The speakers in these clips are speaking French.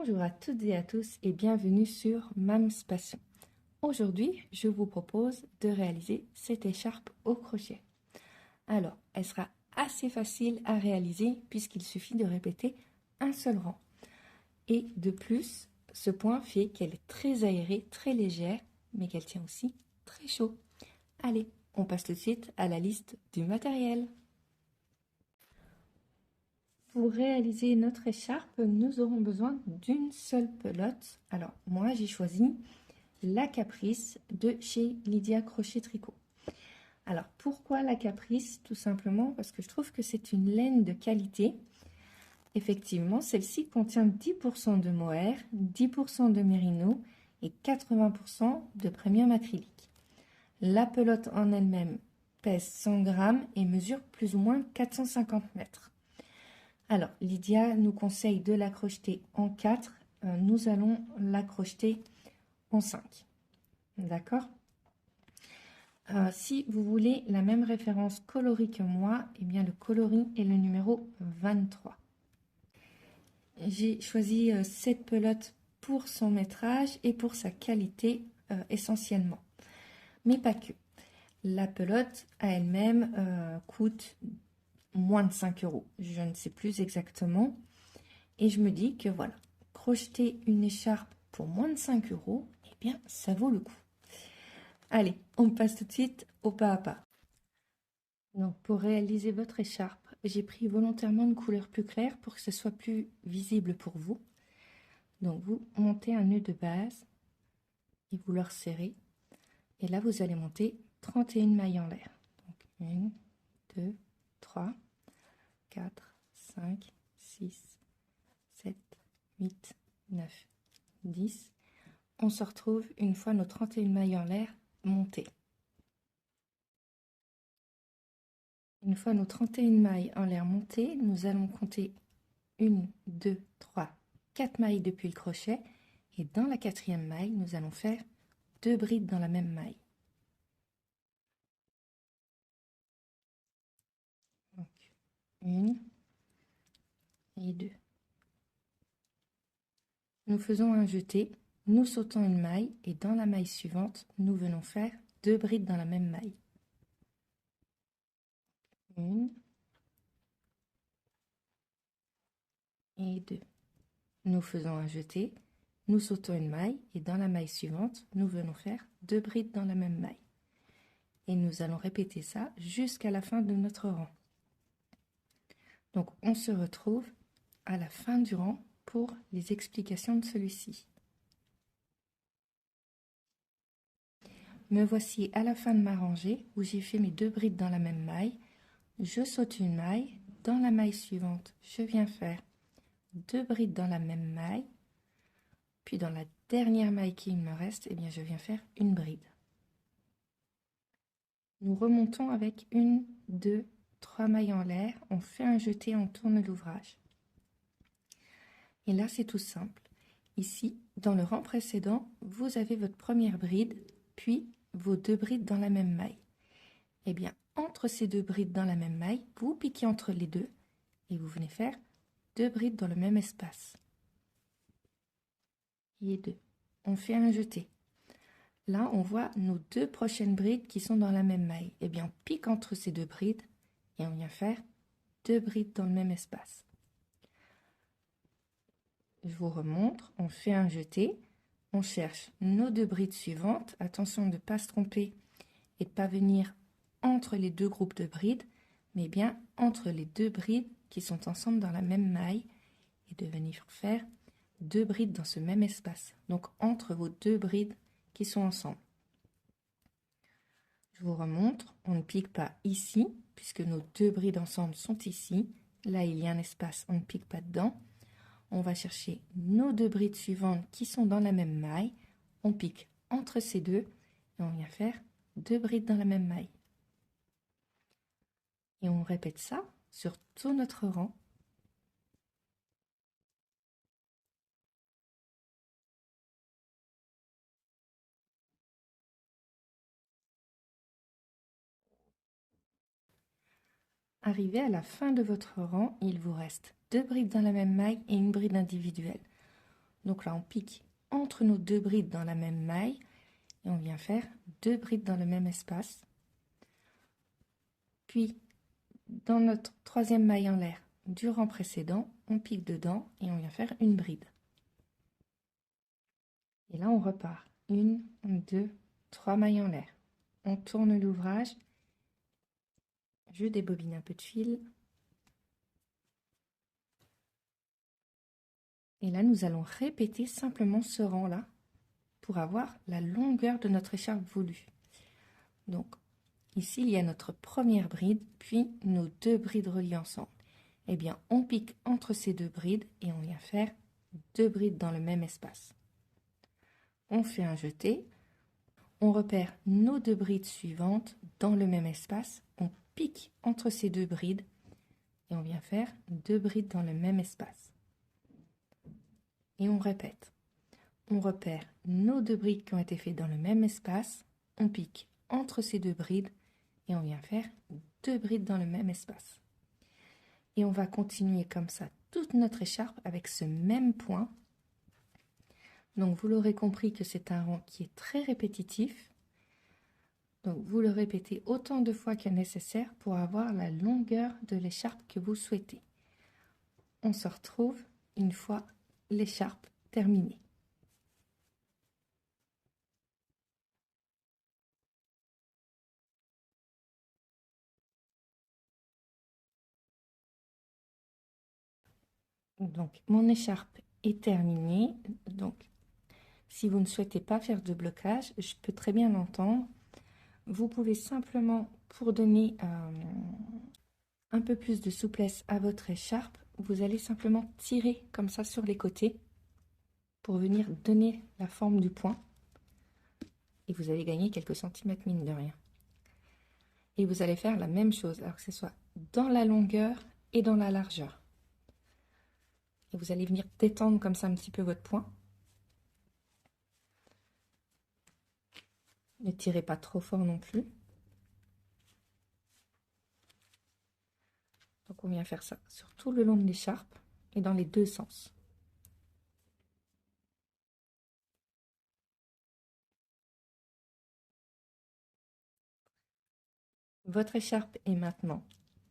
Bonjour à toutes et à tous et bienvenue sur Mams Passion. Aujourd'hui, je vous propose de réaliser cette écharpe au crochet. Alors, elle sera assez facile à réaliser puisqu'il suffit de répéter un seul rang. Et de plus, ce point fait qu'elle est très aérée, très légère, mais qu'elle tient aussi très chaud. Allez, on passe tout de suite à la liste du matériel. Pour réaliser notre écharpe, nous aurons besoin d'une seule pelote. Alors, moi, j'ai choisi la Caprice de chez Lydia Crochet Tricot. Alors, pourquoi la Caprice? Tout simplement parce que je trouve que c'est une laine de qualité. Effectivement, celle-ci contient 10% de mohair, 10% de mérino et 80% de premium acrylique. La pelote en elle-même pèse 100 grammes et mesure plus ou moins 450 mètres. Alors, Lydia nous conseille de la crocheter en 4. Nous allons la crocheter en 5. D'accord? Si vous voulez la même référence coloris que moi, eh bien le coloris est le numéro 23. J'ai choisi cette pelote pour son métrage et pour sa qualité essentiellement. Mais pas que. La pelote à elle-même coûte moins de 5 euros. Je ne sais plus exactement. Et je me dis que voilà, crocheter une écharpe pour moins de 5 euros, eh bien, ça vaut le coup. Allez, on passe tout de suite au pas à pas. Donc, pour réaliser votre écharpe, j'ai pris volontairement une couleur plus claire pour que ce soit plus visible pour vous. Donc, vous montez un nœud de base et vous le resserrez. Et là, vous allez monter 31 mailles en l'air. Donc, 1, 2, 3, 4, 5, 6, 7, 8, 9, 10. On se retrouve une fois nos 31 mailles en l'air montées. Une fois nos 31 mailles en l'air montées, nous allons compter 1, 2, 3, 4 mailles depuis le crochet. Et dans la quatrième maille, nous allons faire 2 brides dans la même maille. Donc, 1 et 2. Nous faisons un jeté, nous sautons une maille et dans la maille suivante, nous venons faire 2 brides dans la même maille. 1 et 2. Nous faisons un jeté, nous sautons une maille et dans la maille suivante, nous venons faire 2 brides dans la même maille. Et nous allons répéter ça jusqu'à la fin de notre rang. Donc on se retrouve à la fin du rang pour les explications de celui-ci. Me voici à la fin de ma rangée où j'ai fait mes 2 brides dans la même maille. Je saute une maille, dans la maille suivante, je viens faire 2 brides dans la même maille, puis dans la dernière maille qui me reste, eh bien je viens faire une bride. Nous remontons avec 1, 2, 3 mailles en l'air, on fait un jeté, on tourne l'ouvrage. Et là c'est tout simple. Ici, dans le rang précédent, vous avez votre première bride, puis vos 2 brides dans la même maille. Eh bien, entre ces 2 brides dans la même maille, vous piquez entre les deux et vous venez faire 2 brides dans le même espace. Et 2. On fait un jeté. Là, on voit nos 2 prochaines brides qui sont dans la même maille. Eh bien, on pique entre ces 2 brides et on vient faire 2 brides dans le même espace. Je vous remontre, on fait un jeté, on cherche nos 2 brides suivantes. Attention de ne pas se tromper et de ne pas venir entre les 2 groupes de brides, mais bien entre les 2 brides qui sont ensemble dans la même maille et de venir faire 2 brides dans ce même espace. Donc entre vos 2 brides qui sont ensemble. Je vous remontre, on ne pique pas ici, puisque nos 2 brides ensemble sont ici. Là, il y a un espace, on ne pique pas dedans. On va chercher nos 2 brides suivantes qui sont dans la même maille. On pique entre ces deux et on vient faire 2 brides dans la même maille. Et on répète ça sur tout notre rang. Arrivé à la fin de votre rang, il vous reste 2 brides dans la même maille et une bride individuelle. Donc là, on pique entre nos 2 brides dans la même maille et on vient faire 2 brides dans le même espace. Puis, dans notre 3e maille en l'air du rang précédent, on pique dedans et on vient faire une bride. Et là, on repart. 1, 2, 3 mailles en l'air. On tourne l'ouvrage. Je débobine un peu de fil. Et là, nous allons répéter simplement ce rang-là pour avoir la longueur de notre écharpe voulue. Donc, ici, il y a notre première bride, puis nos 2 brides reliées ensemble. Eh bien, on pique entre ces 2 brides et on vient faire 2 brides dans le même espace. On fait un jeté. On repère nos 2 brides suivantes dans le même espace. On pique entre ces 2 brides et on vient faire 2 brides dans le même espace. Et on répète. On repère nos 2 brides qui ont été faites dans le même espace. On pique entre ces 2 brides et on vient faire 2 brides dans le même espace. Et on va continuer comme ça toute notre écharpe avec ce même point. Donc vous l'aurez compris que c'est un rang qui est très répétitif. Donc vous le répétez autant de fois que nécessaire pour avoir la longueur de l'écharpe que vous souhaitez. On se retrouve une fois l'écharpe terminée. Donc mon écharpe est terminée. Donc si vous ne souhaitez pas faire de blocage, je peux très bien l'entendre. Vous pouvez simplement, pour donner un peu plus de souplesse à votre écharpe, vous allez simplement tirer comme ça sur les côtés pour venir donner la forme du point. Et vous allez gagner quelques centimètres, mine de rien. Et vous allez faire la même chose, alors que ce soit dans la longueur et dans la largeur. Et vous allez venir détendre comme ça un petit peu votre point. Ne tirez pas trop fort non plus. Donc on vient faire ça sur tout le long de l'écharpe et dans les 2 sens. Votre écharpe est maintenant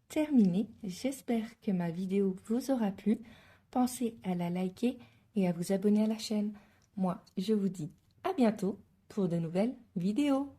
terminée. J'espère que ma vidéo vous aura plu. Pensez à la liker et à vous abonner à la chaîne. Moi, je vous dis à bientôt pour de nouvelles vidéos.